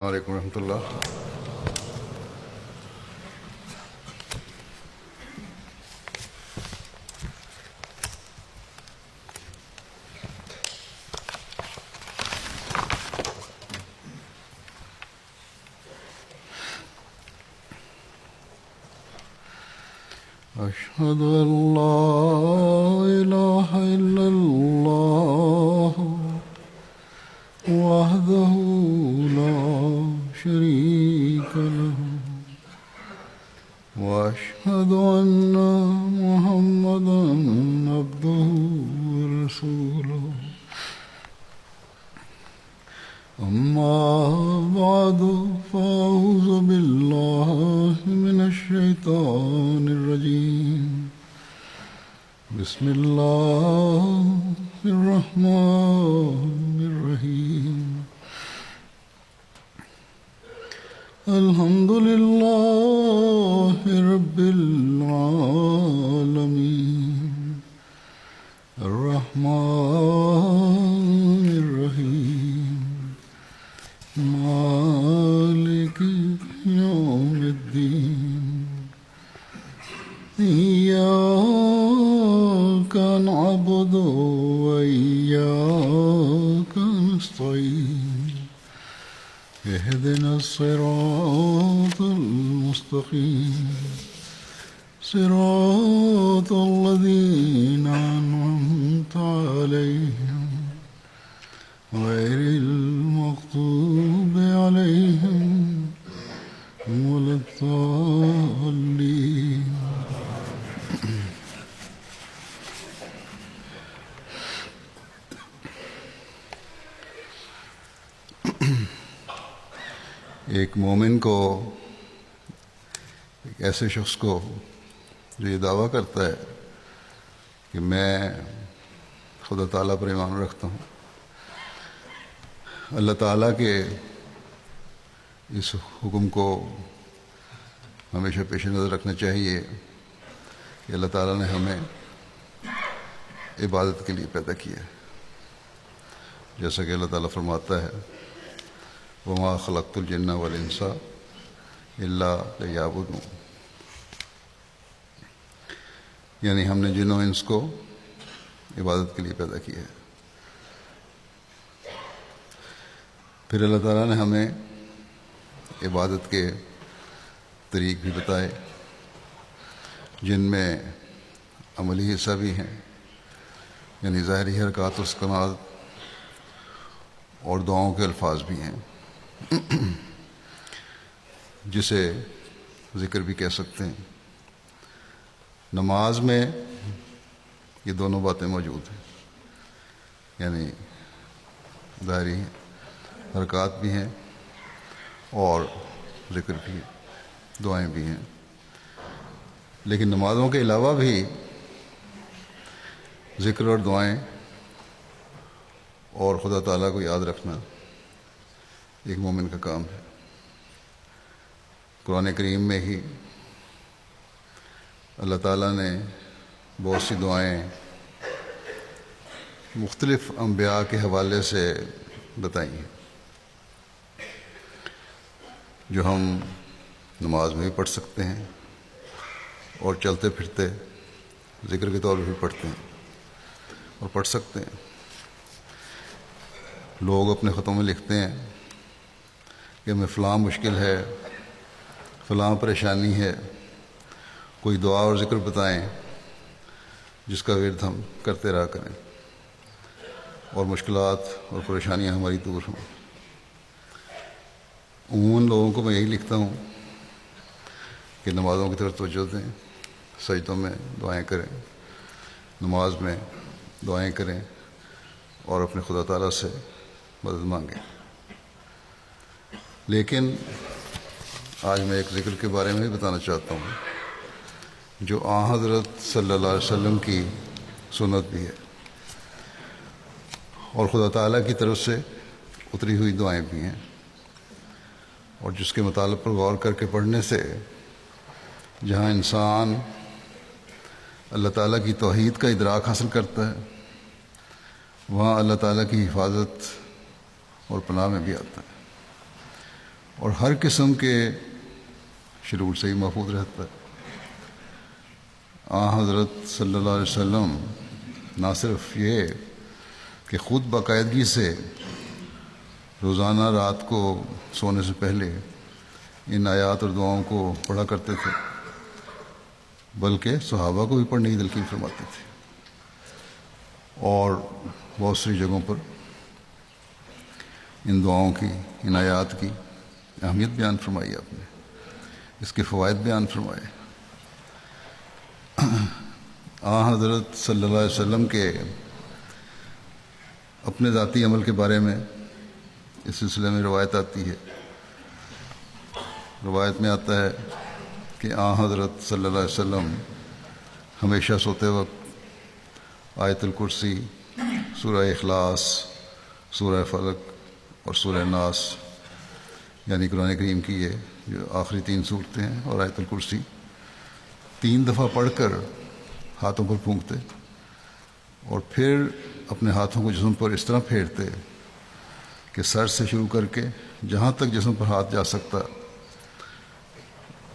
علیکم ورحمۃ اللہ۔ أشهد أن لا إله إلا الله وحده لا شريك له وأشهد أن محمدا عبده ورسوله أما بعد فأعوذ بالله من الشيطان الرجيم بسم الله الرحمن الرحيم الحمد لله رب العالمين الرحمن الرحيم مالك يوم الدين إياك نعبد وإياك نستعين اهدنا الصراط المستقيم صراط الذين أنعمت عليهم غير المغضوب عليهم ولا الضالين۔ ایک مومن کو، ایک ایسے شخص کو جو یہ دعویٰ کرتا ہے کہ میں خدا تعالیٰ پر ایمان رکھتا ہوں، اللہ تعالیٰ کے اس حکم کو ہمیشہ پیش نظر رکھنا چاہیے کہ اللہ تعالیٰ نے ہمیں عبادت کے لیے پیدا کیا ہے، جیسا کہ اللہ تعالیٰ فرماتا ہے وَمَا خَلَقْتُ الْجِنَّ وَالْإِنسَ إِلَّا لِيَعْبُدُونِ، یعنی ہم نے جن و انس کو عبادت کے لیے پیدا کیا ہے۔ پھر اللہ تعالیٰ نے ہمیں عبادت کے طریق بھی بتائے جن میں عملی حصہ بھی ہیں، یعنی ظاہری حرکات و سکنات اور دعاؤں کے الفاظ بھی ہیں، جسے ذکر بھی کہہ سکتے ہیں۔ نماز میں یہ دونوں باتیں موجود ہیں، یعنی ظاہری حرکات بھی ہیں اور ذکر بھی ہے، دعائیں بھی ہیں۔ لیکن نمازوں کے علاوہ بھی ذکر اور دعائیں اور خدا تعالیٰ کو یاد رکھنا ایک مومن کا کام ہے۔ قرآن کریم میں ہی اللہ تعالیٰ نے بہت سی دعائیں مختلف انبیاء کے حوالے سے بتائی ہیں، جو ہم نماز میں بھی پڑھ سکتے ہیں اور چلتے پھرتے ذکر کے طور پر بھی پڑھتے ہیں اور پڑھ سکتے ہیں۔ لوگ اپنے خطوں میں لکھتے ہیں کہ ہمیں فلاں مشکل ہے، فلاں پریشانی ہے، کوئی دعا اور ذکر بتائیں جس کا ورد ہم کرتے رہا کریں اور مشکلات اور پریشانیاں ہماری دور ہوں۔ عموماً لوگوں کو میں یہی لکھتا ہوں کہ نمازوں کی طرف توجہ دیں، سجدوں میں دعائیں کریں، نماز میں دعائیں کریں اور اپنے خدا تعالیٰ سے مدد مانگیں۔ لیکن آج میں ایک ذکر کے بارے میں بھی بتانا چاہتا ہوں جو آن حضرت صلی اللہ علیہ وسلم کی سنت بھی ہے اور خدا تعالیٰ کی طرف سے اتری ہوئی دعائیں بھی ہیں، اور جس کے مطالب پر غور کر کے پڑھنے سے جہاں انسان اللہ تعالیٰ کی توحید کا ادراک حاصل کرتا ہے وہاں اللہ تعالیٰ کی حفاظت اور پناہ میں بھی آتا ہے، اور ہر قسم کے شرور سے ہی محفوظ رہتا ہے۔ حضرت صلی اللہ علیہ وسلم نہ صرف یہ کہ خود باقاعدگی سے روزانہ رات کو سونے سے پہلے ان آیات اور دعاؤں کو پڑھا کرتے تھے، بلکہ صحابہ کو بھی پڑھنے کی تلقین فرماتے تھے، اور بہت سی جگہوں پر ان دعاؤں کی، ان آیات کی اہمیت بیان فرمائی آپ نے، اس کے فوائد بیان فرمائے۔ حضرت صلی اللہ علیہ وسلم کے اپنے ذاتی عمل کے بارے میں اس سلسلے میں روایت آتی ہے۔ روایت میں آتا ہے کہ حضرت صلی اللہ علیہ وسلم ہمیشہ سوتے وقت آیت الکرسی، سورہ اخلاص، سورہ فلق اور سورہ ناس، یعنی قرآن کریم کی یہ جو آخری 3 صورتیں ہیں اور آیت الکرسی 3 دفعہ پڑھ کر ہاتھوں پر پھونکتے، اور پھر اپنے ہاتھوں کو جسم پر اس طرح پھیرتے کہ سر سے شروع کر کے جہاں تک جسم پر ہاتھ جا سکتا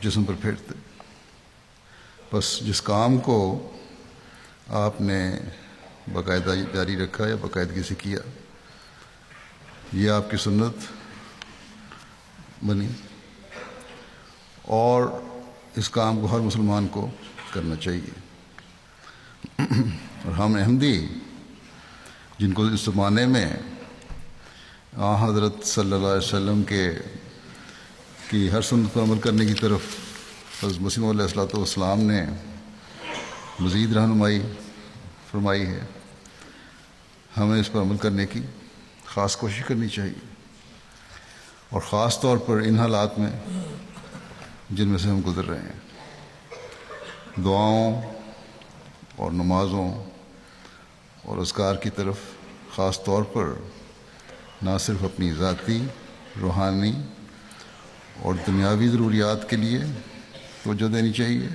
جسم پر پھیرتے۔ بس جس کام کو آپ نے باقاعدہ جاری رکھا یا باقاعدگی سے کیا، یہ آپ کی سنت بنی، اور اس کام کو ہر مسلمان کو کرنا چاہیے۔ اور ہم احمدی جن کو اس زمانے میں حضرت صلی اللہ علیہ وسلم کی ہر سنت پر عمل کرنے کی طرف حضرت مسیح علیہ الصلوۃ والسلام نے مزید رہنمائی فرمائی ہے، ہمیں اس پر عمل کرنے کی خاص کوشش کرنی چاہیے، اور خاص طور پر ان حالات میں جن میں سے ہم گزر رہے ہیں، دعاؤں اور نمازوں اور اذکار کی طرف خاص طور پر نہ صرف اپنی ذاتی، روحانی اور دنیاوی ضروریات کے لیے توجہ دینی چاہیے،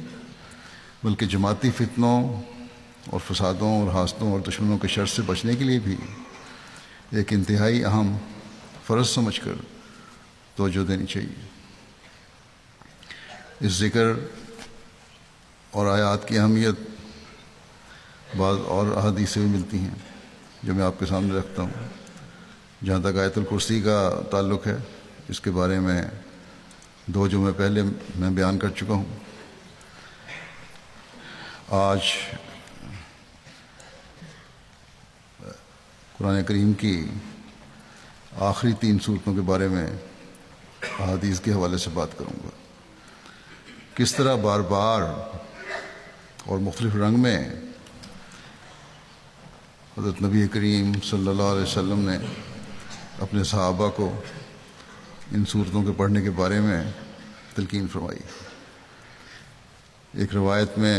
بلکہ جماعتی فتنوں اور فسادوں اور حاسدوں اور دشمنوں کے شر سے بچنے کے لیے بھی ایک انتہائی اہم فرض سمجھ کر توجہ دینی چاہیے۔ اس ذکر اور آیات کی اہمیت بعض اور احادیث سے بھی ملتی ہیں جو میں آپ کے سامنے رکھتا ہوں۔ جہاں تک آیت الکرسی کا تعلق ہے، اس کے بارے میں 2 جمعے پہلے میں بیان کر چکا ہوں۔ آج قرآن کریم کی آخری 3 صورتوں کے بارے میں احادیث کے حوالے سے بات کروں گا، کس طرح بار بار اور مختلف رنگ میں حضرت نبی کریم صلی اللہ علیہ وسلم نے اپنے صحابہ کو ان صورتوں کے پڑھنے کے بارے میں تلقین فرمائی۔ ایک روایت میں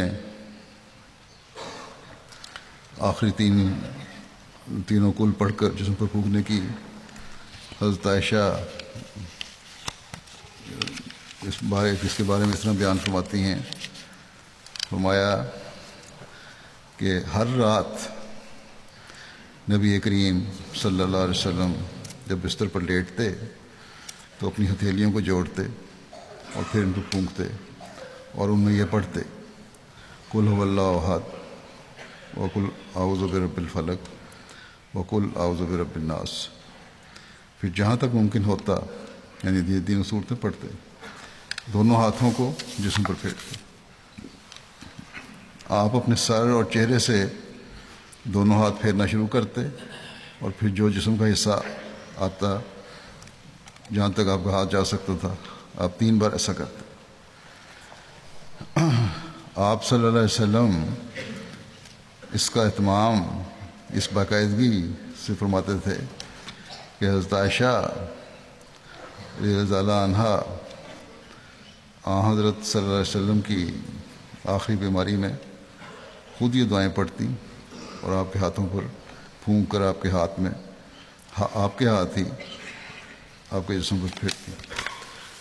آخری تینوں کل پڑھ کر جسم پر پھونکنے کی حضرت عائشہ اس کے بارے میں اس طرح بیان فرماتی ہیں، فرمایا کہ ہر رات نبی کریم صلی اللہ علیہ وسلم جب بستر پر لیٹتے تو اپنی ہتھیلیوں کو جوڑتے اور پھر ان کو پھونکتے، اور ان میں یہ پڑھتے قل هو اللہ احد وقل اعوذ برب الفلق وقل اعوذ برب الناس۔ پھر جہاں تک ممکن ہوتا، یعنی یہ 3 صورتیں پڑھتے، دونوں ہاتھوں کو جسم پر پھیرتے۔ آپ اپنے سر اور چہرے سے دونوں ہاتھ پھیرنا شروع کرتے، اور پھر جو جسم کا حصہ آتا جہاں تک آپ کا ہاتھ جا سکتا تھا، آپ 3 بار ایسا کرتے۔ آپ صلی اللہ علیہ وسلم اس کا اہتمام اس باقاعدگی سے فرماتے تھے کہ حضرت عائشہ رضی اللہ عنہا حضرت صلی اللہ علیہ وسلم کی آخری بیماری میں خود یہ دعائیں پڑھتی اور آپ کے ہاتھوں پر پھونک کر آپ کے ہاتھ میں آپ کے ہاتھ ہی آپ کے جسم پر پھیرتی۔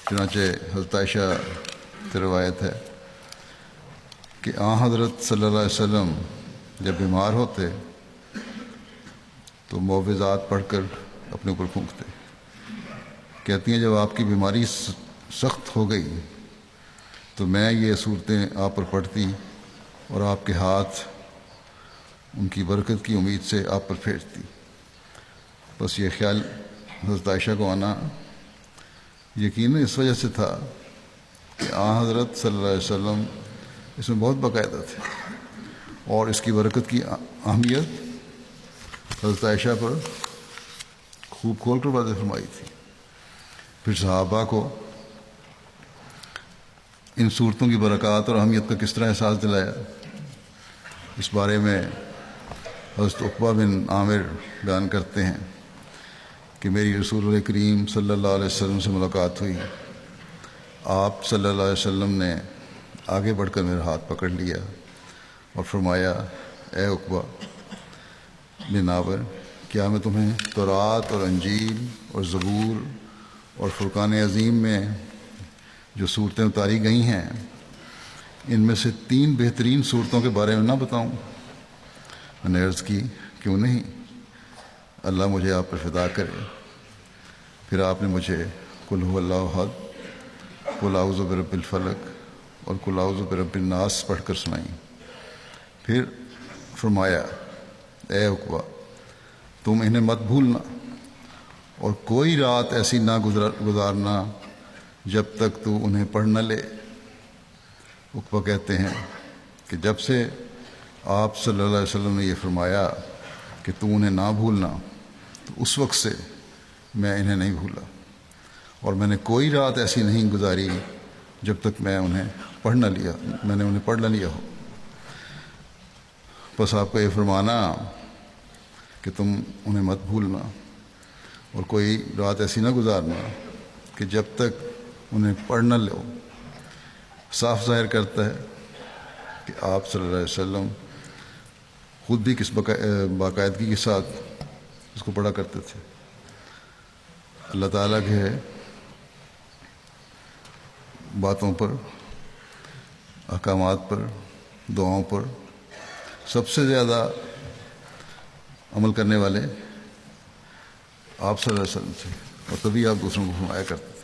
چنانچہ حضرت عائشہ سے روایت ہے کہ حضرت صلی اللہ علیہ وسلم جب بیمار ہوتے تو معوذات پڑھ کر اپنے اوپر پھونکتے۔ کہتی ہیں جب آپ کی بیماری سخت ہو گئی تو میں یہ صورتیں آپ پر پڑھتی اور آپ کے ہاتھ ان کی برکت کی امید سے آپ پر پھیرتی۔ بس یہ خیال حضرت عائشہ کو آنا یقیناً اس وجہ سے تھا کہ حضرت صلی اللہ علیہ وسلم اس میں بہت باقاعدہ تھے اور اس کی برکت کی اہمیت حضرت عائشہ پر خوب کھول کر واضح فرمائی تھی۔ پھر صحابہ کو ان صورتوں کی برکات اور اہمیت کا کس طرح احساس دلایا، اس بارے میں حضرت عقبہ بن عامر بیان کرتے ہیں کہ میری رسول اللہ کریم صلی اللہ علیہ وسلم سے ملاقات ہوئی۔ آپ صلی اللہ علیہ وسلم نے آگے بڑھ کر میرا ہاتھ پکڑ لیا اور فرمایا، اے عقبہ بن عامر، کیا میں تمہیں تورات اور انجیل اور زبور اور فرقان عظیم میں جو صورتیں اتاری گئی ہیں ان میں سے 3 بہترین صورتوں کے بارے میں نہ بتاؤں؟ میں نے عرض کی، کیوں نہیں، اللہ مجھے آپ پر فدا کرے۔ پھر آپ نے مجھے قل هو اللہ احد، قل اعوذ برب الفلق اور قل اعوذ برب الناس پڑھ کر سنائیں۔ پھر فرمایا، اے عقبہ، تم انہیں مت بھولنا اور کوئی رات ایسی نہ گزارنا جب تک تو انہیں پڑھ نہ لے۔ عقبہ کہتے ہیں کہ جب سے آپ صلی اللہ علیہ وسلم نے یہ فرمایا کہ تو انہیں نہ بھولنا تو اس وقت سے میں انہیں نہیں بھولا، اور میں نے کوئی رات ایسی نہیں گزاری جب تک میں نے انہیں پڑھ نہ لیا ہو۔ بس آپ کا یہ فرمانا کہ تم انہیں مت بھولنا اور کوئی رات ایسی نہ گزارنا کہ جب تک انہیں پڑھ نہ لو، صاف ظاہر کرتا ہے کہ آپ صلی اللہ علیہ وسلم خود بھی کس باقاعدگی کے ساتھ اس کو پڑھا کرتے تھے۔ اللہ تعالیٰ کے باتوں پر، احکامات پر، دعاؤں پر سب سے زیادہ عمل کرنے والے آپ صلی اللہ علیہ وسلم تھے، اور تبھی آپ دوسروں کو فرمایا کرتے تھے۔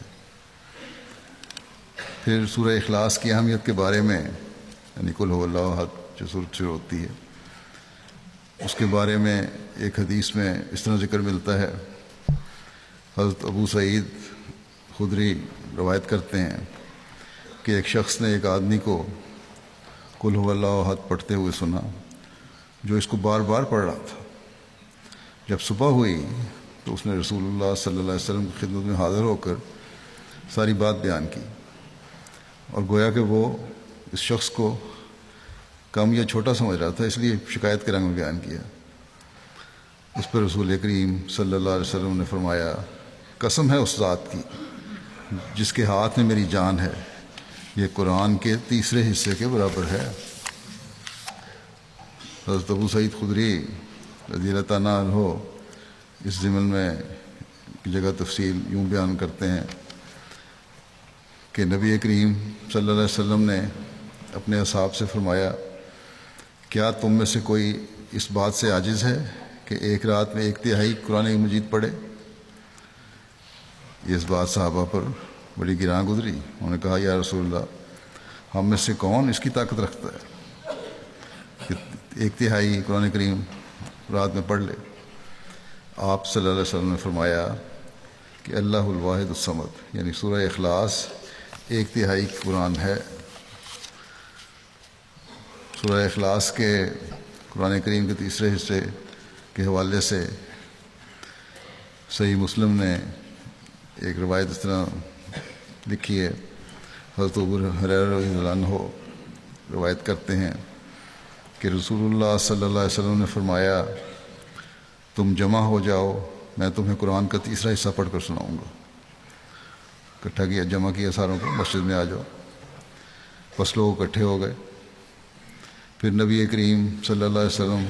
پھر سورہ اخلاص کی اہمیت کے بارے میں، یعنی قل هو اللہ احد جو سورت شروع ہوتی ہے، اس کے بارے میں ایک حدیث میں اس طرح ذکر ملتا ہے۔ حضرت ابو سعید خدری روایت کرتے ہیں کہ ایک شخص نے ایک آدمی کو قل هو اللہ احد پڑھتے ہوئے سنا جو اس کو بار بار پڑھ رہا تھا۔ جب صبح ہوئی تو اس نے رسول اللہ صلی اللہ علیہ وسلم کی خدمت میں حاضر ہو کر ساری بات بیان کی، اور گویا کہ وہ اس شخص کو کم یا چھوٹا سمجھ رہا تھا، اس لیے شکایت کے رنگ میں بیان کیا۔ اس پر رسول کریم صلی اللہ علیہ وسلم نے فرمایا، قسم ہے اس ذات کی جس کے ہاتھ میں میری جان ہے، یہ قرآن کے 3 حصے کے برابر ہے۔ حضرت ابو سعید خدری رضی اللہ تعالیٰ عنہ اس ضمن میں جگہ تفصیل یوں بیان کرتے ہیں کہ نبی کریم صلی اللہ علیہ وسلم نے اپنے اصحاب سے فرمایا، کیا تم میں سے کوئی اس بات سے عاجز ہے کہ ایک رات میں 1/3 قرآن مجید پڑھے؟ یہ اس بات صحابہ پر بڑی گراں گزری۔ انہوں نے کہا، یا رسول اللہ، ہم میں سے کون اس کی طاقت رکھتا ہے کہ 1/3 قرآن کریم رات میں پڑھ لے؟ آپ صلی اللہ علیہ وسلم نے فرمایا کہ اللہ الواحد الصمد، یعنی سورہ اخلاص 1/3 قرآن ہے۔ سورہ اخلاص کے قرآن کریم کے 3 حصے کے حوالے سے صحیح مسلم نے ایک روایت اس طرح لکھی ہے۔ حضرت ابو ہریرہ رضی اللہ عنہ روایت کرتے ہیں کہ رسول اللہ صلی اللہ علیہ وسلم نے فرمایا، تم جمع ہو جاؤ، میں تمہیں قرآن کا 3 حصہ پڑھ کر سناؤں گا۔ اکٹھا کیا، جمع کیا ساروں کو، مسجد میں آ جاؤ۔ بس لوگ اکٹھے ہو گئے۔ پھر نبی کریم صلی اللہ علیہ وسلم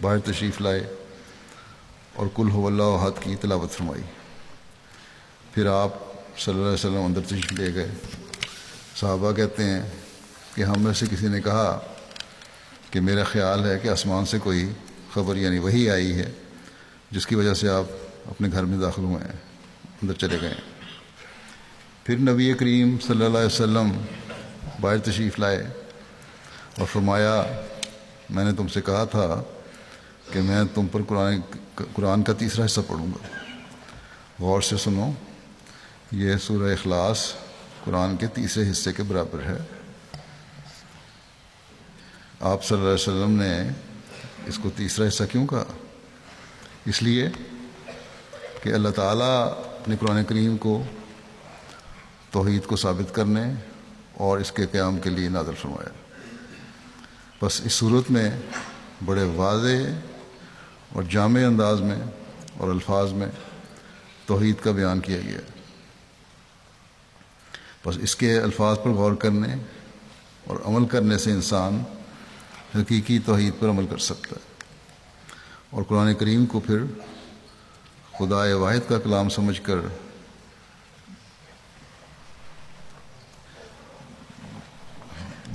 باہر تشریف لائے اور قل هو اللہ احد کی تلاوت فرمائی۔ پھر آپ صلی اللہ علیہ وسلم اندر تشریف لے گئے۔ صحابہ کہتے ہیں کہ ہم میں سے کسی نے کہا کہ میرا خیال ہے کہ آسمان سے کوئی خبر یعنی وحی آئی ہے جس کی وجہ سے آپ اپنے گھر میں داخل ہوئے ہیں، اندر چلے گئے ہیں۔ پھر نبی کریم صلی اللہ علیہ وسلم باہر تشریف لائے اور فرمایا میں نے تم سے کہا تھا کہ میں تم پر قرآن کا تیسرا حصہ پڑھوں گا. غور سے سنو، یہ سورہ اخلاص قرآن کے تیسرے حصے کے برابر ہے. آپ صلی اللہ علیہ وسلم نے اس کو تیسرا حصہ کیوں کہا؟ اس لیے کہ اللہ تعالیٰ نے قرآن کریم کو توحید کو ثابت کرنے اور اس کے قیام کے لیے نازل فرمایا. بس اس صورت میں بڑے واضح اور جامع انداز میں اور الفاظ میں توحید کا بیان کیا گیا. بس اس کے الفاظ پر غور کرنے اور عمل کرنے سے انسان حقیقی توحید پر عمل کر سکتا ہے اور قرآن کریم کو پھر خدائے واحد کا کلام سمجھ کر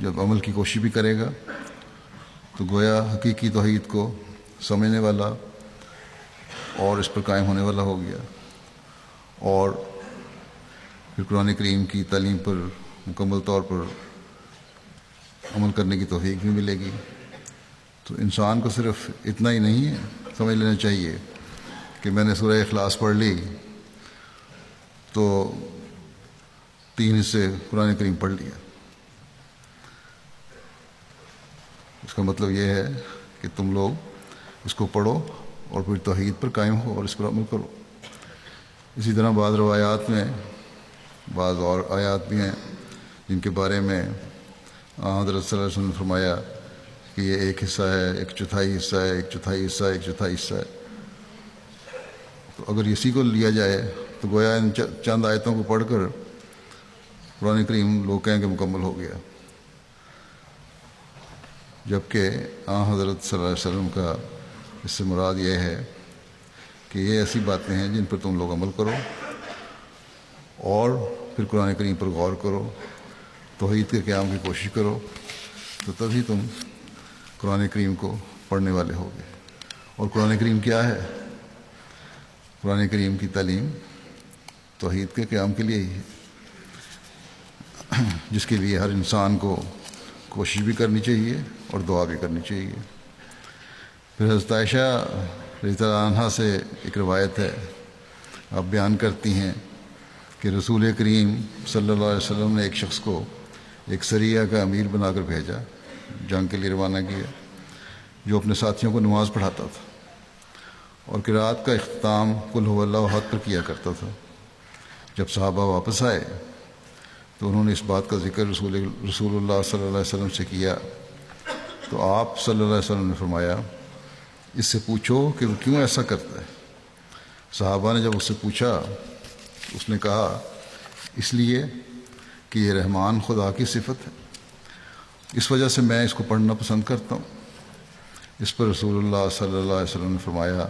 جب عمل کی کوشش بھی کرے گا تو گویا حقیقی توحید کو سمجھنے والا اور اس پر قائم ہونے والا ہو گیا، اور پھر قرآن کریم کی تعلیم پر مکمل طور پر عمل کرنے کی توفیق بھی ملے گی. تو انسان کو صرف اتنا ہی نہیں ہے سمجھ لینا چاہیے کہ میں نے سورہ اخلاص پڑھ لی تو 3 حصے قرآن کریم پڑھ لیا. اس کا مطلب یہ ہے کہ تم لوگ اس کو پڑھو اور پھر توحید پر قائم ہو اور اس پر عمل کرو. اسی طرح بعض روایات میں بعض اور آیات بھی ہیں جن کے بارے میں حضرت صلی اللہ علیہ وسلم نے فرمایا کہ یہ 1 حصہ ہے، 1/4 حصہ ہے، 1/4 حصہ ہے، 1/4 حصہ ہے. تو اگر اسی کو لیا جائے تو گویا ان چند آیتوں کو پڑھ کر قرآن کریم لوگ کہیں کہ مکمل ہو گیا، جبکہ حضرت صلی اللہ علیہ وسلم کا اس سے مراد یہ ہے کہ یہ ایسی باتیں ہیں جن پر تم لوگ عمل کرو اور پھر قرآن کریم پر غور کرو، توحید کے قیام کی کوشش کرو، تو تبھی تم قرآن کریم کو پڑھنے والے ہوگے. اور قرآن کریم کیا ہے؟ قرآن کریم کی تعلیم توحید کے قیام کے لیے ہی ہے، جس کے لیے ہر انسان کو کوشش بھی کرنی چاہیے اور دعا بھی کرنی چاہیے. پھر حضرت عائشہ رضی اللہ عنہا سے ایک روایت ہے، آپ بیان کرتی ہیں کہ رسول کریم صلی اللہ علیہ وسلم نے ایک شخص کو ایک سریہ کا امیر بنا کر بھیجا، جنگ کے لیے روانہ کیا، جو اپنے ساتھیوں کو نماز پڑھاتا تھا اور قرات کا اختتام قل هو اللہ احد پر کیا کرتا تھا. جب صحابہ واپس آئے تو انہوں نے اس بات کا ذکر رسول اللہ صلی اللہ علیہ وسلم سے کیا، تو آپ صلی اللہ علیہ وسلم نے فرمایا اس سے پوچھو کہ وہ کیوں ایسا کرتا ہے. صحابہ نے جب اس سے پوچھا اس نے کہا اس لیے کہ یہ رحمان خدا کی صفت ہے، اس وجہ سے میں اس کو پڑھنا پسند کرتا ہوں. اس پر رسول اللہ صلی اللہ علیہ وسلم نے فرمایا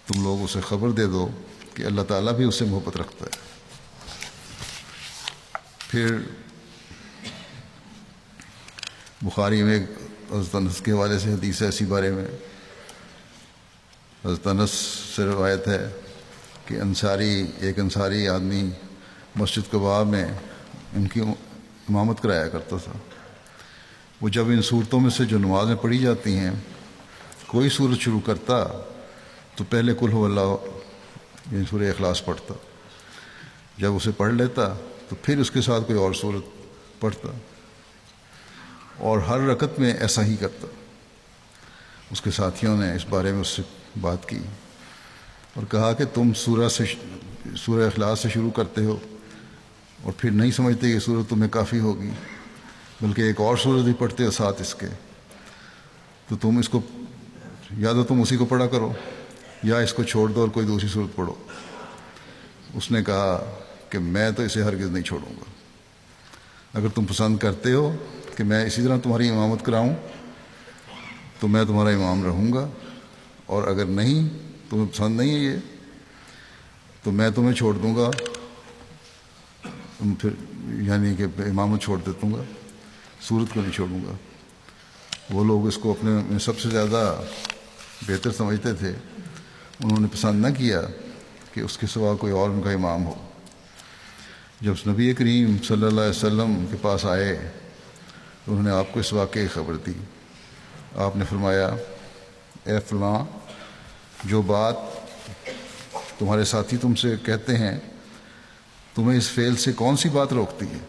تم لوگ اسے خبر دے دو کہ اللہ تعالیٰ بھی اس سے محبت رکھتا ہے. پھر بخاری میں حضرت انس کے حوالے سے حدیث ہے اسی بارے میں. حضرت انس سے روایت ہے کہ ایک انصاری آدمی مسجد قباء میں ان کی امامت کرایا کرتا تھا. وہ جب ان صورتوں میں سے جو نمازیں پڑھی جاتی ہیں کوئی صورت شروع کرتا تو پہلے قل هو اللہ یعنی سورہ اخلاص پڑھتا، جب اسے پڑھ لیتا تو پھر اس کے ساتھ کوئی اور صورت پڑھتا، اور ہر رکعت میں ایسا ہی کرتا. اس کے ساتھیوں نے اس بارے میں اس سے بات کی اور کہا کہ تم سورہ اخلاص سے شروع کرتے ہو اور پھر نہیں سمجھتے کہ سورت تمہیں کافی ہوگی، بلکہ ایک اور سورت بھی پڑھتے ہو ساتھ اس کے، تو تم اس کو یا تو تم اسی کو پڑھا کرو یا اس کو چھوڑ دو اور کوئی دوسری صورت پڑھو. اس نے کہا کہ میں تو اسے ہرگز نہیں چھوڑوں گا. اگر تم پسند کرتے ہو کہ میں اسی طرح تمہاری امامت کراؤں تو میں تمہارا امام رہوں گا، اور اگر نہیں تمہیں پسند نہیں ہے یہ تو میں تمہیں چھوڑ دوں گا، پھر یعنی کہ امامت چھوڑ دیتا ہوں گا، صورت کو نہیں چھوڑوں گا. وہ لوگ اس کو اپنے میں سب سے زیادہ بہتر سمجھتے تھے، انہوں نے پسند نہ کیا کہ اس کے سوا کوئی اور ان کا امام ہو. جب نبی کریم صلی اللہ علیہ وسلم کے پاس آئے تو انہوں نے آپ کو اس واقعے کی خبر دی۔ آپ نے فرمایا، اے فلاں، جو بات تمہارے ساتھی تم سے کہتے ہیں تمہیں اس فعل سے کون سی بات روکتی ہے؟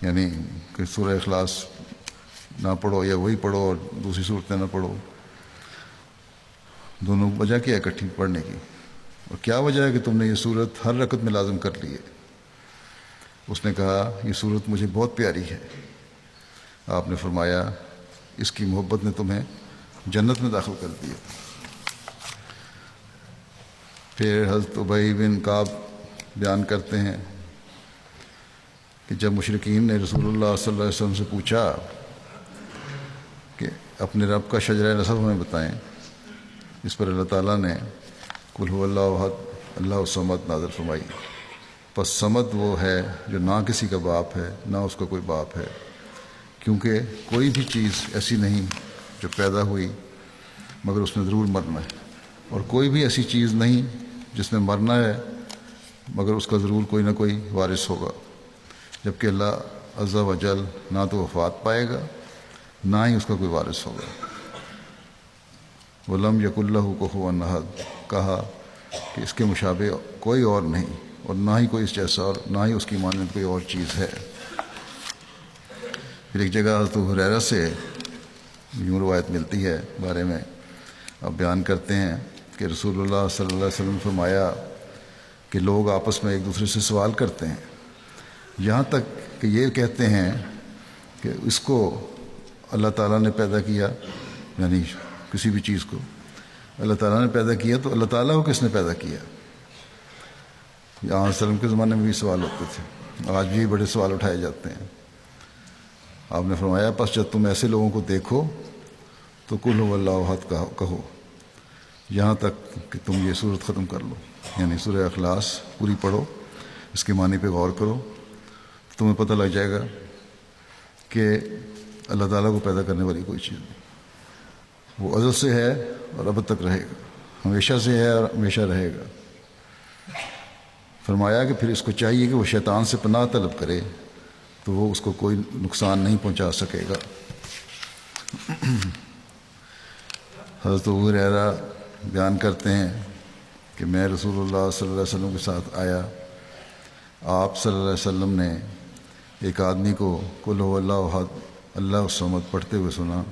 یعنی کہ سورہ اخلاص نہ پڑھو یا وہی پڑھو اور دوسری صورتیں نہ پڑھو، دونوں وجہ کیا ہے اکٹھی پڑھنے کی؟ اور کیا وجہ ہے کہ تم نے یہ صورت ہر رکعت میں لازم کر لی ہے؟ اس نے کہا، یہ صورت مجھے بہت پیاری ہے۔ آپ نے فرمایا، اس کی محبت نے تمہیں جنت میں داخل کر دیا۔ پھر حضرت ابی بن کعب بیان کرتے ہیں کہ جب مشرکین نے رسول اللہ صلی اللہ علیہ وسلم سے پوچھا کہ اپنے رب کا شجرہ نسب ہمیں بتائیں، اس پر اللہ تعالیٰ نے قل هو اللہ احد اللہ الصمد نازل فرمائی۔ پس صمد وہ ہے جو نہ کسی کا باپ ہے نہ اس کا کوئی باپ ہے، کیونکہ کوئی بھی چیز ایسی نہیں جو پیدا ہوئی مگر اس نے ضرور مرنا ہے، اور کوئی بھی ایسی چیز نہیں جس نے مرنا ہے مگر اس کا ضرور کوئی نہ کوئی وارث ہوگا، جبکہ اللہ عز و جل نہ تو وفات پائے گا نہ ہی اس کا کوئی وارث ہوگا۔ وَلَمْ يَكُنْ لَهُ كُفُوًا أَحَدٌ، کہا کہ اس کے مشابہ کوئی اور نہیں، اور نہ ہی کوئی اس جیسا، اور نہ ہی اس کی مانند کوئی اور چیز ہے۔ پھر ایک جگہ حضرت ہریرہ سے یوں روایت ملتی ہے بارے میں، اب بیان کرتے ہیں کہ رسول اللہ صلی اللہ علیہ وسلم نے فرمایا کہ لوگ آپس میں ایک دوسرے سے سوال کرتے ہیں، یہاں تک کہ یہ کہتے ہیں کہ اس کو اللہ تعالیٰ نے پیدا کیا، یعنی کسی بھی چیز کو اللہ تعالیٰ نے پیدا کیا تو اللہ تعالیٰ کو کس نے پیدا کیا؟ یہاں وسلم کے زمانے میں بھی سوال ہوتے تھے، آج بھی بڑے سوال اٹھائے جاتے ہیں۔ آپ نے فرمایا، پس جب تم ایسے لوگوں کو دیکھو تو قل هو اللہ احد کہو، یہاں تک کہ تم یہ صورت ختم کر لو، یعنی سورہ اخلاص پوری پڑھو، اس کے معنی پہ غور کرو، تو تمہیں پتہ لگ جائے گا کہ اللہ تعالیٰ کو پیدا کرنے والی کوئی چیز نہیں، وہ ازل سے ہے اور اب تک رہے گا، ہمیشہ سے ہے اور ہمیشہ رہے گا۔ فرمایا کہ پھر اس کو چاہیے کہ وہ شیطان سے پناہ طلب کرے تو وہ اس کو کوئی نقصان نہیں پہنچا سکے گا۔ حضرت ابو ہریرہ بیان کرتے ہیں کہ میں رسول اللہ صلی اللہ علیہ وسلم کے ساتھ آیا، آپ صلی اللہ علیہ وسلم نے ایک آدمی کو قل هو اللہ احد اللہ الصمد پڑھتے ہوئے سنا،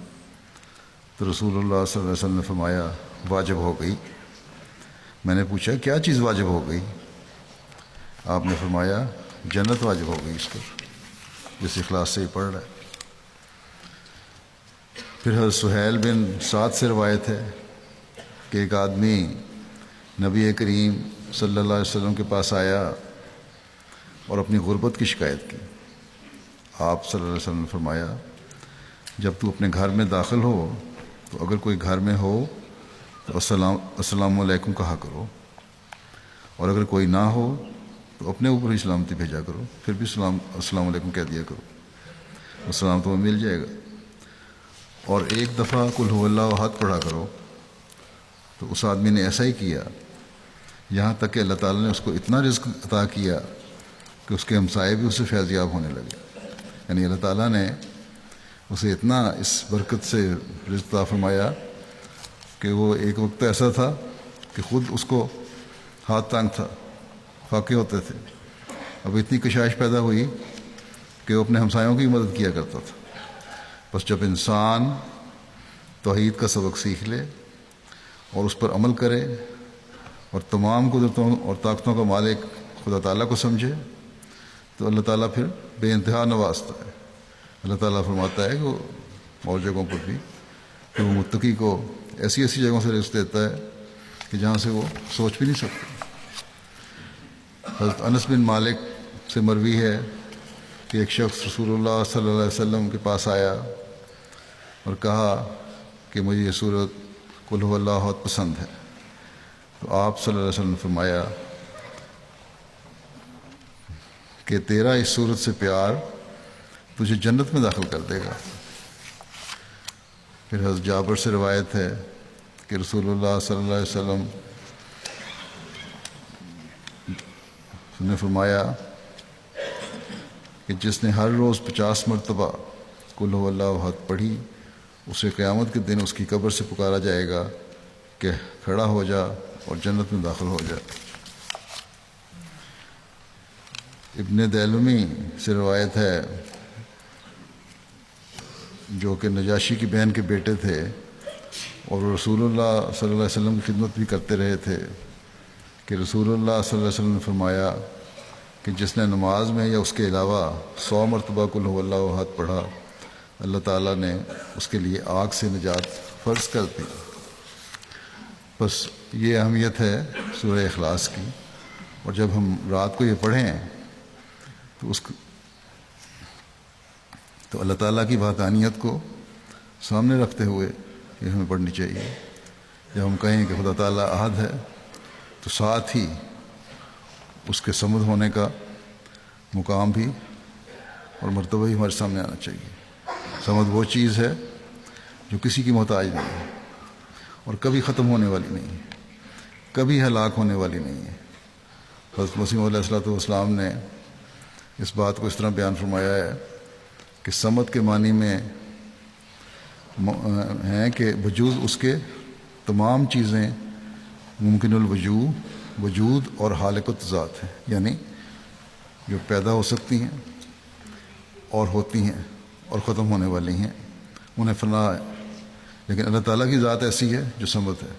تو رسول اللہ صلی اللہ علیہ وسلم نے فرمایا، واجب ہو گئی۔ میں نے پوچھا، کیا چیز واجب ہو گئی؟ آپ نے فرمایا، جنت واجب ہو گئی اس پر، جس اخلاص سے ہی پڑھ رہا ہے۔ پھر حضرت سہیل بن سعد سے روایت ہے کہ ایک آدمی نبی کریم صلی اللہ علیہ وسلم کے پاس آیا اور اپنی غربت کی شکایت کی۔ آپ صلی اللہ علیہ وسلم نے فرمایا، جب تو اپنے گھر میں داخل ہو تو اگر کوئی گھر میں ہو تو السلام علیکم کہا کرو، اور اگر کوئی نہ ہو تو اپنے اوپر ہی سلامتی بھیجا کرو، پھر بھی السلام علیکم کہہ دیا کرو، السلام تمہیں مل جائے گا۔ اور ایک دفعہ قل هو اللہ احد پڑھا کرو۔ تو اس آدمی نے ایسا ہی کیا، یہاں تک کہ اللہ تعالیٰ نے اس کو اتنا رزق عطا کیا کہ اس کے ہمسائے بھی اسے فیض یاب ہونے لگے، یعنی اللہ تعالیٰ نے اسے اتنا اس برکت سے رزق عطا فرمایا کہ وہ ایک وقت ایسا تھا کہ خود اس کو ہاتھ تانگ تھا، فاقے ہوتے تھے۔ اب اتنی کشائش پیدا ہوئی کہ وہ اپنے ہمسایوں کی مدد کیا کرتا تھا۔ بس جب انسان توحید کا سبق سیکھ لے اور اس پر عمل کرے اور تمام قدرتوں اور طاقتوں کا مالک خدا تعالیٰ کو سمجھے تو اللہ تعالیٰ پھر بے انتہا نوازتا ہے۔ اللہ تعالیٰ فرماتا ہے کہ وہ اور جگہوں پر بھی کہ وہ متقی کو ایسی ایسی جگہوں سے رزق دیتا ہے کہ جہاں سے وہ سوچ بھی نہیں سکتے۔ حضرت انس بن مالک سے مروی ہے کہ ایک شخص رسول اللہ صلی اللہ علیہ وسلم کے پاس آیا اور کہا کہ مجھے یہ صورت قل هو اللہ احد پسند ہے، تو آپ صلی اللہ علیہ وسلم نے فرمایا کہ تیرا اس صورت سے پیار تجھے جنت میں داخل کر دے گا۔ پھر حضرت جابر سے روایت ہے کہ رسول اللہ صلی اللہ علیہ وسلم نے فرمایا کہ جس نے ہر روز 50 مرتبہ قل هو اللہ احد پڑھی اسے قیامت کے دن اس کی قبر سے پکارا جائے گا کہ کھڑا ہو جا اور جنت میں داخل ہو جا۔ ابن دیلمی سے روایت ہے جو کہ نجاشی کی بہن کے بیٹے تھے اور وہ رسول اللہ صلی اللہ علیہ وسلم کی خدمت بھی کرتے رہے تھے کہ رسول اللہ صلی اللہ علیہ وسلم نے فرمایا کہ جس نے نماز میں یا اس کے علاوہ 100 مرتبہ قل هو اللہ احد پڑھا اللہ تعالیٰ نے اس کے لیے آگ سے نجات فرض کر دی۔ بس یہ اہمیت ہے سورہ اخلاص کی، اور جب ہم رات کو یہ پڑھیں تو اللہ تعالیٰ کی وحدانیت کو سامنے رکھتے ہوئے یہ ہمیں پڑھنی چاہیے۔ جب ہم کہیں کہ خدا تعالیٰ احد ہے تو ساتھ ہی اس کے صمد ہونے کا مقام بھی اور مرتبہ بھی ہمارے سامنے آنا چاہیے۔ صمد وہ چیز ہے جو کسی کی محتاج نہیں ہے اور کبھی ختم ہونے والی نہیں ہے، کبھی ہلاک ہونے والی نہیں ہے۔ حضرت مسیح علیہ الصلوۃ والسلام نے اس بات کو اس طرح بیان فرمایا ہے کہ صمد کے معنی میں ہیں کہ وجود اس کے تمام چیزیں ممکن وجود اور خالق ذات ہیں، یعنی جو پیدا ہو سکتی ہیں اور ہوتی ہیں اور ختم ہونے والی ہیں، انہیں فنا ہے۔ لیکن اللہ تعالیٰ کی ذات ایسی ہے جو صمد ہے۔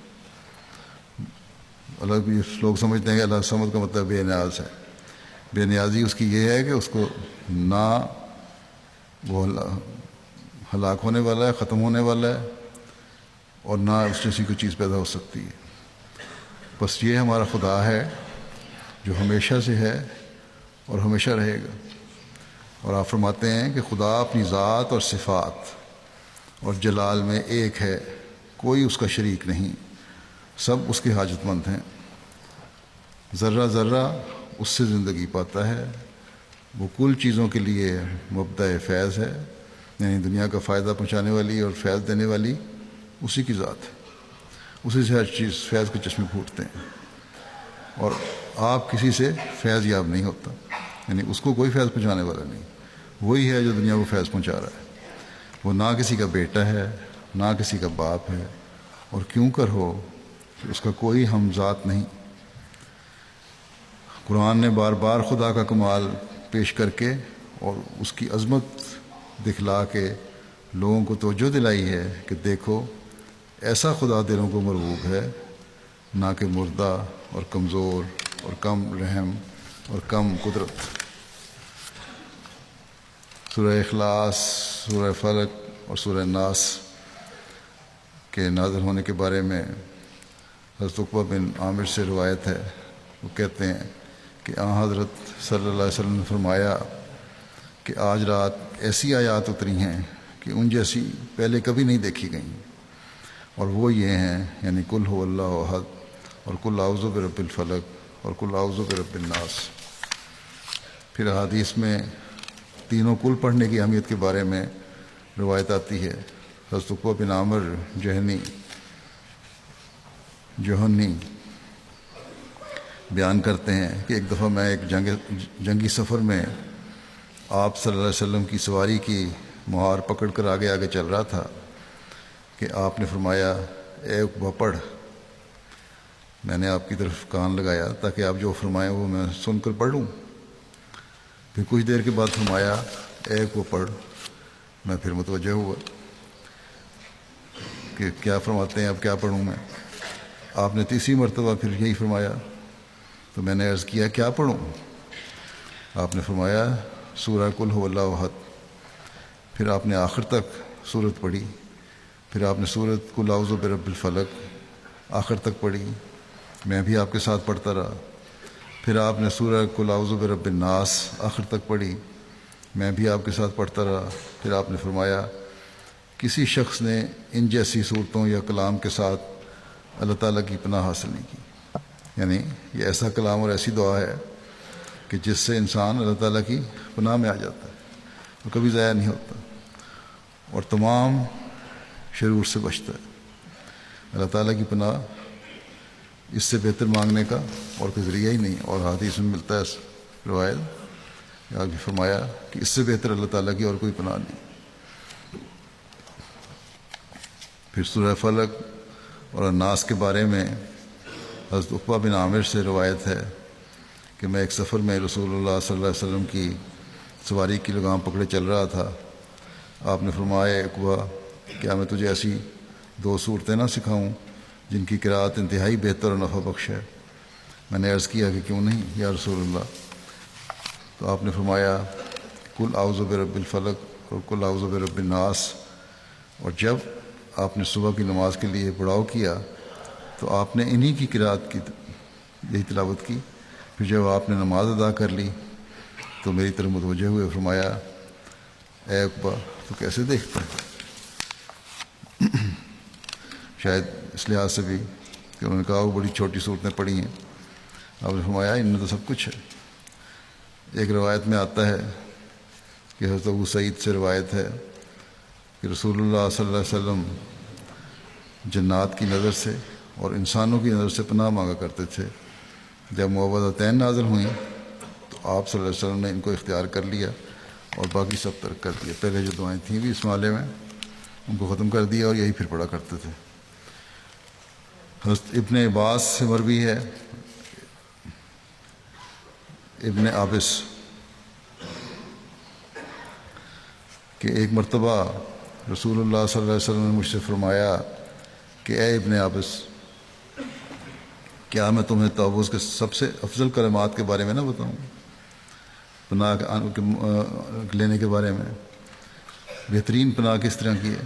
لوگ سمجھتے ہیں کہ اللہ صمد کا مطلب بے نیاز ہے۔ بے نیازی اس کی یہ ہے کہ اس کو نہ وہ ہلاک ہونے والا ہے، ختم ہونے والا ہے، اور نہ اس جیسی کوئی چیز پیدا ہو سکتی ہے۔ بس یہ ہمارا خدا ہے جو ہمیشہ سے ہے اور ہمیشہ رہے گا۔ اور آپ فرماتے ہیں کہ خدا اپنی ذات اور صفات اور جلال میں ایک ہے، کوئی اس کا شریک نہیں، سب اس کے حاجت مند ہیں۔ ذرہ ذرہ اس سے زندگی پاتا ہے، وہ کل چیزوں کے لیے مبدأ فیض ہے، یعنی دنیا کا فائدہ پہنچانے والی اور فیض دینے والی اسی کی ذات ہے۔ اسی سے ہر چیز فیض کے چشمے پھوٹتے ہیں، اور آپ کسی سے فیض یاب نہیں ہوتا، یعنی اس کو کوئی فیض پہنچانے والا نہیں، وہی ہے جو دنیا کو فیض پہنچا رہا ہے۔ وہ نہ کسی کا بیٹا ہے، نہ کسی کا باپ ہے، اور کیوں کر ہو کہ اس کا کوئی ہم ذات نہیں۔ قرآن نے بار بار خدا کا کمال پیش کر کے اور اس کی عظمت دکھلا کے لوگوں کو توجہ دلائی ہے کہ دیکھو ایسا خدا دلوں کو مرغوب ہے، نہ کہ مردہ اور کمزور اور کم رحم اور کم قدرت۔ سورہ اخلاص، سورہ فلق اور سورہ ناس کے نازل ہونے کے بارے میں حضرت عقبہ بن عامر سے روایت ہے، وہ کہتے ہیں کہ حضرت صلی اللہ علیہ وسلم نے فرمایا کہ آج رات ایسی آیات اتری ہیں کہ ان جیسی پہلے کبھی نہیں دیکھی گئیں، اور وہ یہ ہیں، یعنی قل هو اللہ احد اور قل اعوذ برب الفلق اور قل اعوذ برب الناس۔ پھر حدیث میں تینوں کل پڑھنے کی اہمیت کے بارے میں روایت آتی ہے۔ حضرت عقبہ بن عامر جوہنی بیان کرتے ہیں کہ ایک دفعہ میں ایک جنگی سفر میں آپ صلی اللہ علیہ وسلم کی سواری کی مہار پکڑ کر آگے آگے چل رہا تھا کہ آپ نے فرمایا اے عقبہ پڑھ۔ میں نے آپ کی طرف کان لگایا تاکہ آپ جو فرمائیں وہ میں سن کر پڑھ لوں۔ پھر کچھ دیر کے بعد فرمایا اے عقبہ پڑھ۔ میں پھر متوجہ ہوا کہ کیا فرماتے ہیں، اب کیا پڑھوں میں؟ آپ نے تیسری مرتبہ پھر یہی فرمایا، تو میں نے عرض کیا کیا پڑھوں؟ آپ نے فرمایا سورہ قل هو اللہ احد۔ پھر آپ نے آخر تک سورت پڑھی، پھر آپ نے سورت قل اعوذ برب الفلق آخر تک پڑھی، میں بھی آپ کے ساتھ پڑھتا رہا۔ پھر آپ نے سورہ قل اعوذ برب الناس آخر تک پڑھی، میں بھی آپ کے ساتھ پڑھتا رہا۔ پھر آپ نے فرمایا کسی شخص نے ان جیسی صورتوں یا کلام کے ساتھ اللہ تعالیٰ کی پناہ حاصل نہیں کی، یعنی یہ ایسا کلام اور ایسی دعا ہے کہ جس سے انسان اللہ تعالیٰ کی پناہ میں آ جاتا ہے اور کبھی ضائع نہیں ہوتا اور تمام شرور سے بچتا ہے۔ اللہ تعالیٰ کی پناہ اس سے بہتر مانگنے کا اور کوئی ذریعہ ہی نہیں۔ اور حدیث میں ملتا ہے روایت آپ نے فرمایا کہ اس سے بہتر اللہ تعالیٰ کی اور کوئی پناہ نہیں۔ پھر سورہ فلق اور الناس کے بارے میں حضرت عقبہ بن عامر سے روایت ہے کہ میں ایک سفر میں رسول اللہ صلی اللہ علیہ وسلم کی سواری کی لگام پکڑے چل رہا تھا۔ آپ نے فرمایا عقبہ کیا میں تجھے ایسی 2 صورتیں نہ سکھاؤں جن کی قرأت انتہائی بہتر اور نفع بخش ہے؟ میں نے عرض کیا کہ کیوں نہیں یا رسول اللہ؟ تو آپ نے فرمایا قل اعوذ برب الفلق اور قل اعوذ برب الناس۔ اور جب آپ نے صبح کی نماز کے لیے پڑاؤ کیا تو آپ نے انہی کی قرأت کی، یہی تلاوت کی۔ پھر جب آپ نے نماز ادا کر لی تو میری طرف متوجہ ہوئے فرمایا اے عقبہ تو کیسے دیکھتا ہے؟ شاید اس لحاظ سے بھی کہ انہوں نے کہا وہ بڑی چھوٹی صورتیں پڑھی ہیں۔ آپ نے فرمایا ان میں تو سب کچھ ہے۔ ایک روایت میں آتا ہے کہ حضرت ابو سعید سے روایت ہے کہ رسول اللہ صلی اللہ علیہ وسلم جنات کی نظر سے اور انسانوں کی نظر سے پناہ مانگا کرتے تھے۔ جب معوذتین نازل ہوئیں تو آپ صلی اللہ علیہ وسلم نے ان کو اختیار کر لیا اور باقی سب ترک کر دیا۔ پہلے جو دعائیں تھیں بھی اس معاملے میں ان کو ختم کر دیا اور یہی پھر پڑھا کرتے تھے۔ حضرت ابن عباس سے مروی ہے، ابن عابس، کہ ایک مرتبہ رسول اللہ صلی اللہ علیہ وسلم نے مجھ سے فرمایا کہ اے ابن عابس کیا میں تمہیں تعوذ کے سب سے افضل کلمات کے بارے میں نہ بتاؤں، پناہ لینے کے بارے میں؟ بہترین پناہ کس طرح کی ہے؟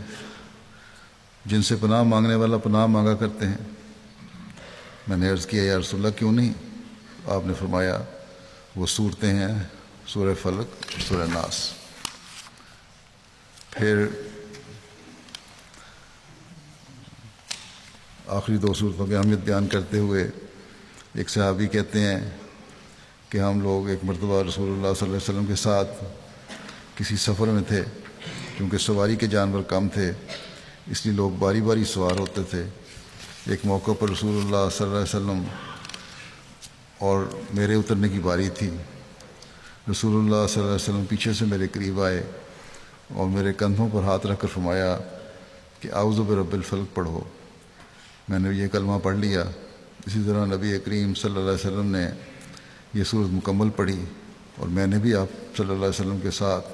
جن سے پناہ مانگنے والا پناہ مانگا کرتے ہیں۔ میں نے عرض کیا یا رسول اللہ کیوں نہیں؟ آپ نے فرمایا وہ صورتیں ہیں سورہ فلق اور سورہ ناس۔ پھر آخری 2 صورتوں کی اہمیت بیان کرتے ہوئے ایک صحابی کہتے ہیں کہ ہم لوگ ایک مرتبہ رسول اللہ صلی اللہ علیہ وسلم کے ساتھ کسی سفر میں تھے۔ کیونکہ سواری کے جانور کم تھے اس لیے لوگ باری باری سوار ہوتے تھے۔ ایک موقع پر رسول اللہ صلی اللہ علیہ وسلم اور میرے اترنے کی باری تھی۔ رسول اللہ صلی اللہ علیہ وسلم پیچھے سے میرے قریب آئے اور میرے کندھوں پر ہاتھ رکھ کر فرمایا کہ اعوذ برب الفلق پڑھو۔ میں نے یہ کلمہ پڑھ لیا۔ اسی طرح نبی کریم صلی اللہ علیہ وسلم نے یہ سورت مکمل پڑھی اور میں نے بھی آپ صلی اللہ علیہ وسلم کے ساتھ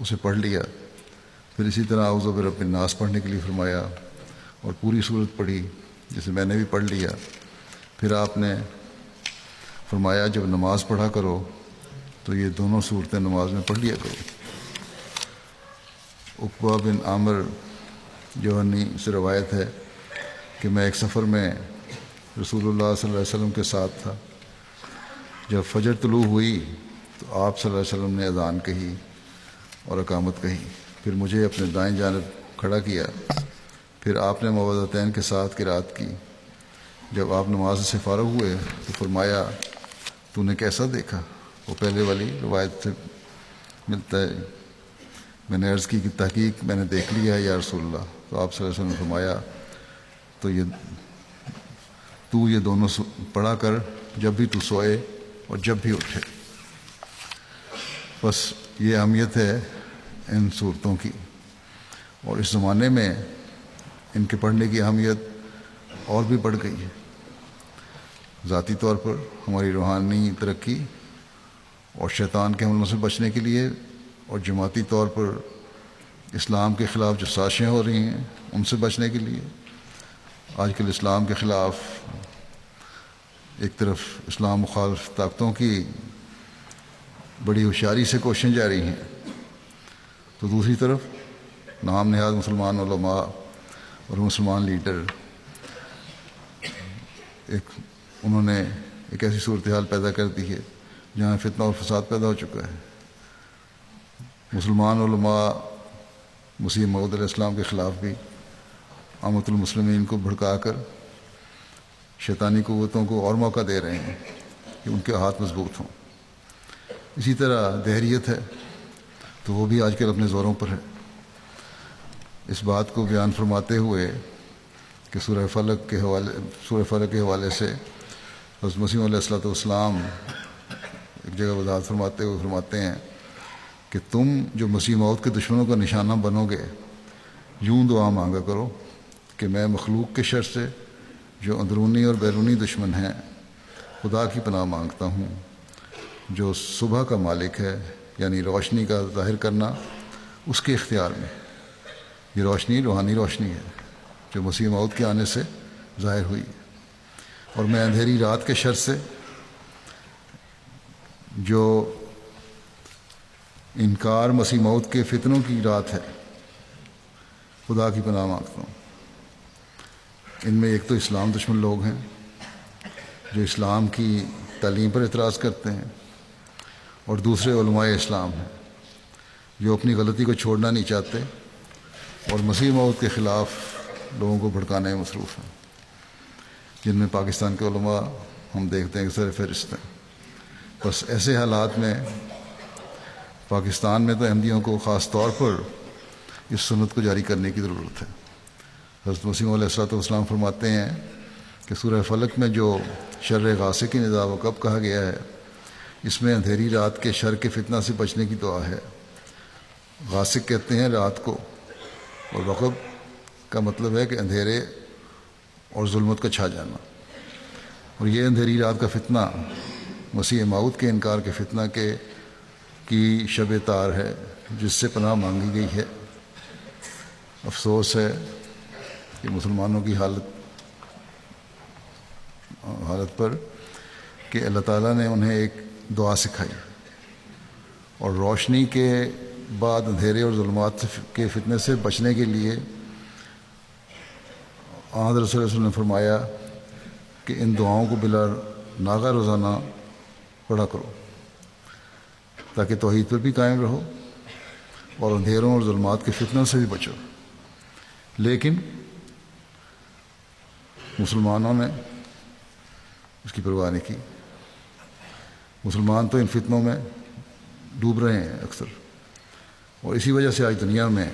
اسے پڑھ لیا۔ پھر اسی طرح اعوذ برب الناس پڑھنے کے لیے فرمایا اور پوری سورت پڑھی جسے میں نے بھی پڑھ لیا۔ پھر آپ نے فرمایا جب نماز پڑھا کرو تو یہ دونوں صورتیں نماز میں پڑھ لیا کرو۔ عقبہ بن عامر جوہنی سے روایت ہے کہ میں ایک سفر میں رسول اللہ صلی اللہ علیہ وسلم کے ساتھ تھا۔ جب فجر طلوع ہوئی تو آپ صلی اللہ علیہ وسلم نے اذان کہی اور اقامت کہی۔ پھر مجھے اپنے دائیں جانب کھڑا کیا۔ پھر آپ نے معوذتین کے ساتھ قرأت کی۔ جب آپ نماز سے فارغ ہوئے تو فرمایا تو نے کیسا دیکھا؟ وہ پہلے والی روایت سے ملتا ہے۔ میں نے عرض کی کہ تحقیق میں نے دیکھ لیا ہے یا رسول اللہ۔ تو آپ صلی اللہ علیہ وسلم نے فرمایا تو یہ دونوں پڑھا کر جب بھی تو سوئے اور جب بھی اٹھے۔ بس یہ اہمیت ہے ان صورتوں کی، اور اس زمانے میں ان کے پڑھنے کی اہمیت اور بھی بڑھ گئی ہے۔ ذاتی طور پر ہماری روحانی ترقی اور شیطان کے حملوں سے بچنے کے لیے، اور جماعتی طور پر اسلام کے خلاف جو سازشیں ہو رہی ہیں ان سے بچنے کے لیے۔ آج کل اسلام کے خلاف ایک طرف اسلام مخالف طاقتوں کی بڑی ہوشیاری سے کوششیں جاری ہیں، تو دوسری طرف نام نہاد مسلمان علماء اور مسلمان لیڈر انہوں نے ایک ایسی صورتحال پیدا کر دی ہے جہاں فتنہ اور فساد پیدا ہو چکا ہے۔ مسلمان علماء مسیح موعود علیہ السلام کے خلاف بھی عامۃ المسلمین کو بھڑکا کر شیطانی قوتوں کو اور موقع دے رہے ہیں کہ ان کے ہاتھ مضبوط ہوں۔ اسی طرح دہریت ہے تو وہ بھی آج کل اپنے زوروں پر ہے۔ اس بات کو بیان فرماتے ہوئے کہ سورہ فلق کے حوالے سے حضرت مسیح علیہ الصلوۃ والسلام ایک جگہ وضاحت فرماتے ہوئے فرماتے ہیں کہ تم جو مسیح موعود کے دشمنوں کا نشانہ بنو گے، یوں دعا مانگا کرو کہ میں مخلوق کے شر سے جو اندرونی اور بیرونی دشمن ہیں خدا کی پناہ مانگتا ہوں، جو صبح کا مالک ہے، یعنی روشنی کا ظاہر کرنا اس کے اختیار میں۔ یہ روشنی روحانی روشنی ہے جو مسیح موعود کے آنے سے ظاہر ہوئی، اور میں اندھیری رات کے شر سے جو انکار مسیح موعود کے فتنوں کی رات ہے خدا کی پناہ مانگتا ہوں۔ ان میں ایک تو اسلام دشمن لوگ ہیں جو اسلام کی تعلیم پر اعتراض کرتے ہیں، اور دوسرے علماء اسلام ہیں جو اپنی غلطی کو چھوڑنا نہیں چاہتے اور مسیح موعود کے خلاف لوگوں کو بھڑکانے میں مصروف ہیں، جن میں پاکستان کے علماء ہم دیکھتے ہیں کہ سر فہرست ہیں۔ بس ایسے حالات میں پاکستان میں تو احمدیوں کو خاص طور پر اس سنت کو جاری کرنے کی ضرورت ہے۔ حضرت مسیح علیہ الصلوۃ والسلام فرماتے ہیں کہ سورہ فلق میں جو شر غاسق ندا وقب کہا گیا ہے، اس میں اندھیری رات کے شر کے فتنہ سے بچنے کی دعا ہے۔ غاسق کہتے ہیں رات کو، اور وقب کا مطلب ہے کہ اندھیرے اور ظلمت کا چھا جانا، اور یہ اندھیری رات کا فتنہ مسیح موعود کے انکار کے فتنہ کی شب تار ہے جس سے پناہ مانگی گئی ہے۔ افسوس ہے کہ مسلمانوں کی حالت پر کہ اللہ تعالیٰ نے انہیں ایک دعا سکھائی، اور روشنی کے بعد اندھیرے اور ظلمات کے فتنے سے بچنے کے لیے حضرت صلی اللہ علیہ وسلم نے فرمایا کہ ان دعاؤں کو بلا ناغہ روزانہ پڑھا کرو تاکہ توحید پر بھی قائم رہو اور اندھیروں اور ظلمات کے فتنوں سے بھی بچو۔ لیکن مسلمانوں نے اس کی پرواہ نہیں کی۔ مسلمان تو ان فتنوں میں ڈوب رہے ہیں اکثر، اور اسی وجہ سے آج دنیا میں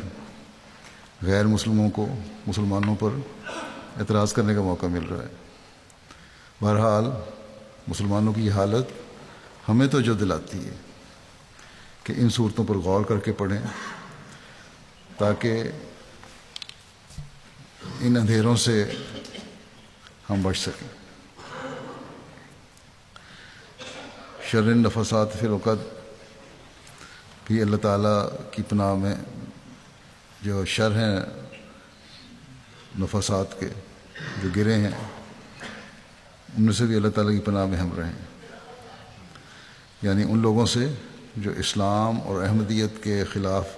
غیر مسلموں کو مسلمانوں پر اعتراض کرنے کا موقع مل رہا ہے۔ بہرحال مسلمانوں کی یہ حالت ہمیں تو جو دلاتی ہے کہ ان صورتوں پر غور کر کے پڑھیں تاکہ ان اندھیروں سے ہم بچ سکیں۔ شر النفاسات فی العقد بھی اللہ تعالیٰ کی پناہ میں، جو شر ہیں نفاسات کے جو گرے ہیں ان میں سے بھی اللہ تعالیٰ کی پناہ میں ہم رہیں، یعنی ان لوگوں سے جو اسلام اور احمدیت کے خلاف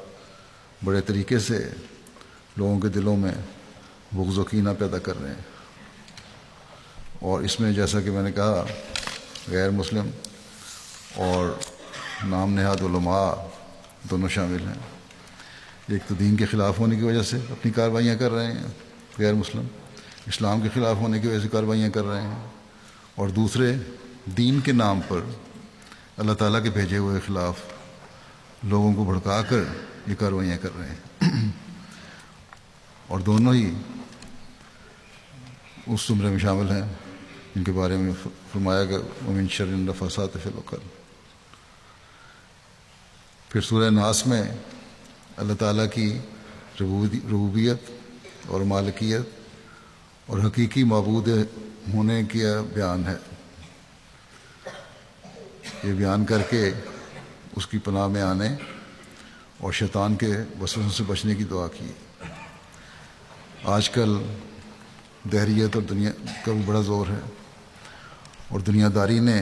بڑے طریقے سے لوگوں کے دلوں میں بغض و کینہ پیدا کر رہے ہیں، اور اس میں جیسا کہ میں نے کہا غیر مسلم اور نام نہاد علماء دونوں شامل ہیں۔ ایک تو دین کے خلاف ہونے کی وجہ سے اپنی کارروائیاں کر رہے ہیں غیر مسلم، اسلام کے خلاف ہونے کی وجہ سے کارروائیاں کر رہے ہیں، اور دوسرے دین کے نام پر اللہ تعالیٰ کے بھیجے ہوئے خلاف لوگوں کو بھڑکا کر یہ کارروائیاں کر رہے ہیں، اور دونوں ہی اس زمرے میں شامل ہیں جن کے بارے میں فرمایا گیا ومن شر النفاسات فی العقد۔ پھر سورہ ناس میں اللہ تعالیٰ کی ربوبیت اور مالکیت اور حقیقی معبود ہونے کا بیان ہے۔ یہ بیان کر کے اس کی پناہ میں آنے اور شیطان کے وسوسوں سے بچنے کی دعا کی۔ آج کل دہریت اور دنیا کا بھی بڑا زور ہے، اور دنیا داری نے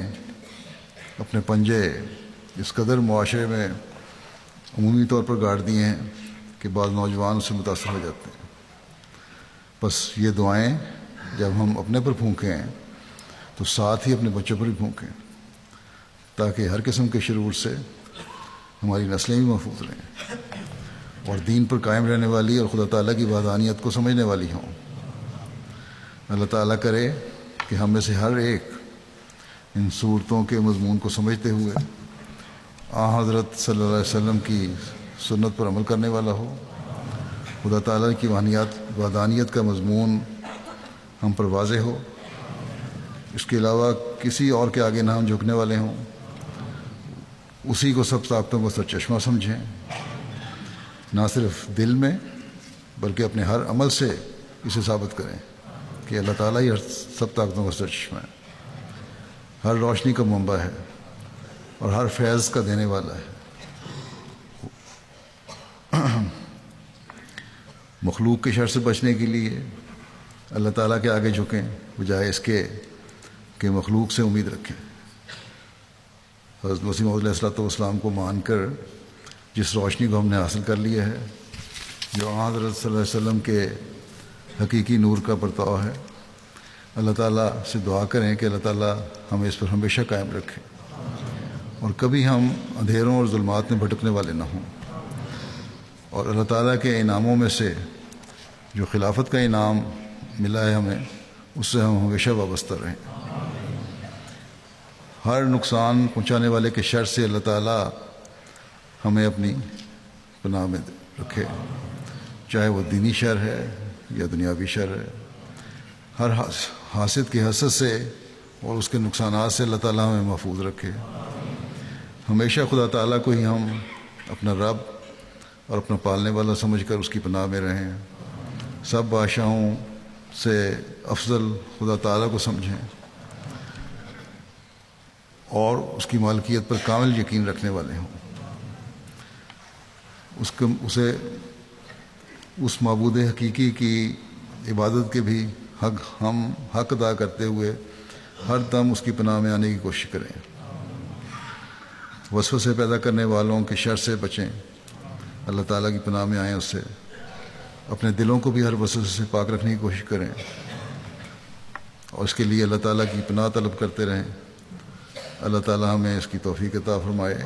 اپنے پنجے اس قدر معاشرے میں عمومی طور پر گاڑ دیے ہیں کہ بعض نوجوان اس سے متاثر ہو جاتے ہیں۔ بس یہ دعائیں جب ہم اپنے پر پھونکیں تو ساتھ ہی اپنے بچوں پر بھی پھونکیں تاکہ ہر قسم کے شرور سے ہماری نسلیں بھی محفوظ رہیں اور دین پر قائم رہنے والی اور خدا تعالیٰ کی وحدانیت کو سمجھنے والی ہوں۔ اللہ تعالیٰ کرے کہ ہم میں سے ہر ایک ان صورتوں کے مضمون کو سمجھتے ہوئے حضرت صلی اللہ علیہ وسلم کی سنت پر عمل کرنے والا ہو، خدا تعالیٰ کی وحدانیت کا مضمون ہم پر واضح ہو، اس کے علاوہ کسی اور کے آگے نہ ہم جھکنے والے ہوں، اسی کو سب طاقتوں کا سرچشمہ سمجھیں، نہ صرف دل میں بلکہ اپنے ہر عمل سے اسے ثابت کریں کہ اللہ تعالیٰ ہی سب طاقتوں کا سرچشمہ ہے، ہر روشنی کا منبع ہے اور ہر فیض کا دینے والا ہے۔ مخلوق کے شر سے بچنے کے لیے اللہ تعالیٰ کے آگے جھکیں بجائے اس کے کہ مخلوق سے امید رکھیں۔ حضرت مسیح موعود علیہ السلام کو مان کر جس روشنی کو ہم نے حاصل کر لیا ہے، جو حضرت صلی اللہ علیہ وسلم کے حقیقی نور کا پرتاؤ ہے، اللہ تعالیٰ سے دعا کریں کہ اللہ تعالیٰ ہمیں اس پر ہمیشہ قائم رکھے اور کبھی ہم اندھیروں اور ظلمات میں بھٹکنے والے نہ ہوں، اور اللہ تعالیٰ کے انعاموں میں سے جو خلافت کا انعام ملا ہے ہمیں، اس سے ہم ہمیشہ وابستہ رہیں۔ ہر نقصان پہنچانے والے کے شر سے اللہ تعالیٰ ہمیں اپنی پناہ میں رکھے، چاہے وہ دینی شر ہے یا دنیاوی شر ہے۔ ہر حاسد کی حسد سے اور اس کے نقصانات سے اللہ تعالیٰ ہمیں محفوظ رکھے۔ ہمیشہ خدا تعالیٰ کو ہی ہم اپنا رب اور اپنا پالنے والا سمجھ کر اس کی پناہ میں رہیں۔ سب بادشاہوں سے افضل خدا تعالیٰ کو سمجھیں اور اس کی مالکیت پر کامل یقین رکھنے والے ہوں۔ اس معبود حقیقی کی عبادت کے بھی حق ادا کرتے ہوئے ہر دم اس کی پناہ میں آنے کی کوشش کریں۔ وسوسے پیدا کرنے والوں کے شر سے بچیں، اللہ تعالیٰ کی پناہ میں آئیں اس سے۔ اپنے دلوں کو بھی ہر وسوسے سے پاک رکھنے کی کوشش کریں اور اس کے لیے اللہ تعالیٰ کی پناہ طلب کرتے رہیں۔ اللہ تعالیٰ ہمیں اس کی توفیق عطا فرمائے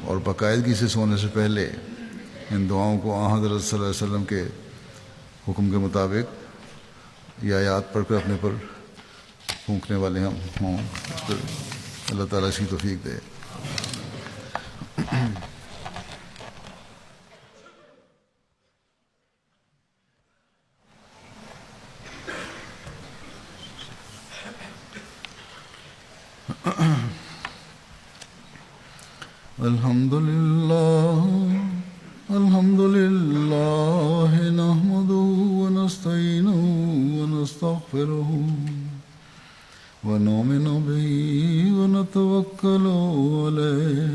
اور باقاعدگی سے سونے سے پہلے ان دعاؤں کو حضرت صلی اللہ علیہ وسلم کے حکم کے مطابق یہ آیات پڑھ کر اپنے پر پھونکنے والے ہم ہوں۔ اس پر اللہ تعالیٰ اس کی توفیق دے۔ الحمد لله نحمده ونستعينه ونستغفره ونؤمن به ونتوكل عليه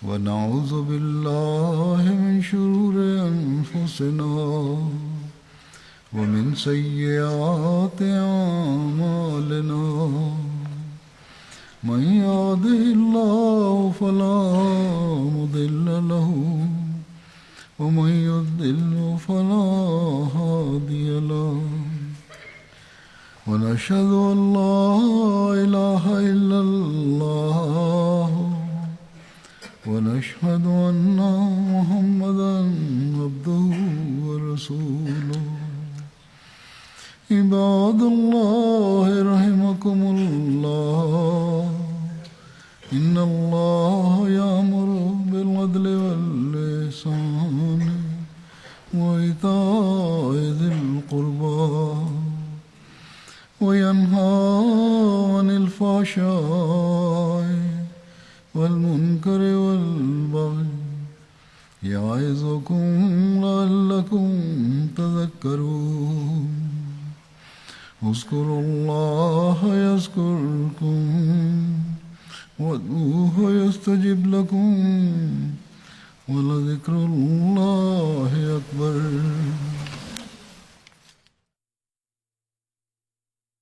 ونعوذ بالله من شرور أنفسنا ومن سيئات أعمالنا، من يهده الله فلا مضل له ومن يضلل فلا هادي له، ونشهد أن لا إله إلا الله ونشهد أن محمدا عبده ورسوله۔ عباد الله رحمكم الله، إن الله يأمر بالعدل والإحسان وإيتاء ذي القربى وينهى عن الفحشاء والمنكر والبغي يعظكم لعلكم تذكرون۔ اذكروا الله يذكركم وادعوه يستجب لكم ولذكر الله أكبر۔